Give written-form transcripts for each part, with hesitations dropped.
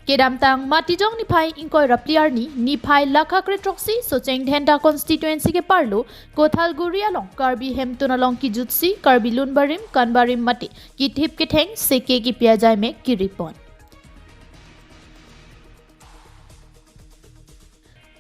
Kedamtang matijong niphai ingkoi rapliar ni niphai lakha kretroksi socheng dhenda constituency ke parlo Kothalguri along Karbi hemtun along ki jutsi Karbi lunbarim kanbarim mati ki thip ke theng seke ki piajai me ki ripon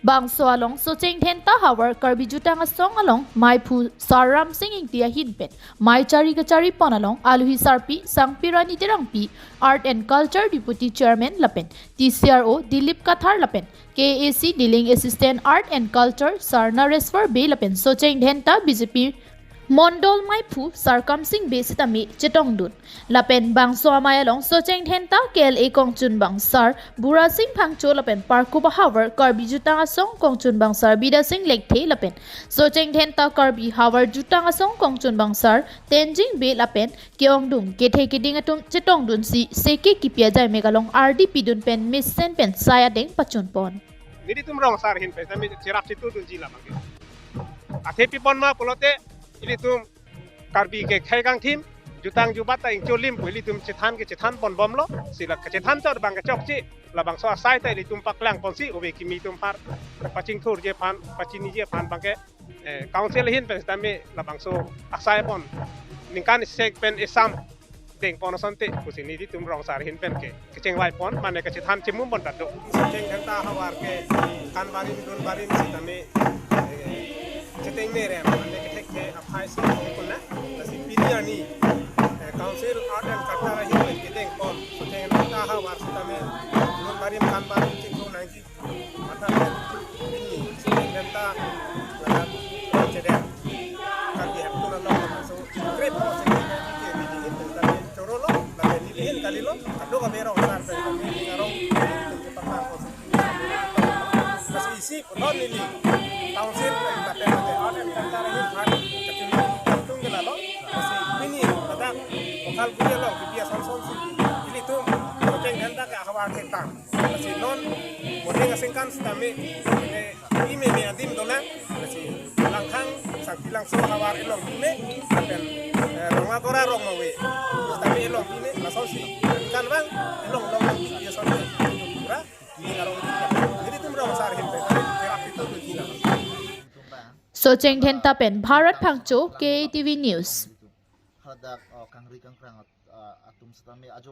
Bangso along socheng dhenta hawar Karbi jutang asong along Maipu Saram Singh Intia Hidbet Mai Chari Kachari Pon along Aluhi Sarpi Sangpirani Terangpi Art and Culture Deputy Chairman Lapen TCRO Dilip Kathar Lapen KAC Dealing Assistant Art and Culture Sarna Resfer Be Lapen socheng dhenta BJP Mondol Maipu Sarkam Singh Besitami Chetongdun Lapen Bangso Amay along socheng dhenta KLA Kongchun Bangsar Bura Singh Phangcho Lapen Parku Bahawar Karbi Jutang Asong Kongchun Bangsar Bida Singh Lekthe Lapen socheng dhenta Karbi Hawar Jutang Asong Kongchun Bangsar Tenjing Be Lapen Keongdung Kethe Keding Atum Chetongdun Si Seke Kipiajai Megalong RDP Dun Pen Missen Pen Saya Deng Pachun Pon Nidi tum rong sar hin pe tami cirap situ dun jila mangke athe pi pon ma polote ili tum Karbi ke khegang thim jutang jubata ing cholim ili tum chethan pon bomlo sila ke chethan tor bang ke chokchi la bang so sai ta ili tum paklang pon si obe kimi tum par paching thur je pan pachini je pan bang ke council hin pe tami la bang so aksai pon ningkan sek pen esam deng pon sonte kusini di tum rong sar hin pen ke kecheng lai pon mane ke chethan chimum bon tado kecheng henta hawar ke kan barim dun barim sitame cheteng mere mane ke tek ke aphai si kunna si piniani council art and culture hin ke deng pon kecheng henta hawar sitame dun barim kan barim chingko 90 mata ini cheteng henta la cheteng kan di hapun lo so grep ko kalilo ado ka mero sar sa kami ngarong pagpapang ko sa isi non nili council na pete ate kanta rin han katin tung gelalo kasi pini ada okal guri lo dia sonson si ili tum koteng handa ka hawar kita kasi non modeng asingkan stami ime me adim dolang kasi langhang sa bilang so hawar ilong ime apen ronga kora rong mawe tapi elong ini masau sih kan bang elong dia soalnya pura ini ngarong jadi tuh berapa sehari himpe terapi itu gila socheng dhenta pen Bharat Phangcho KTV News hadak kangri kangkrang atum stami ajo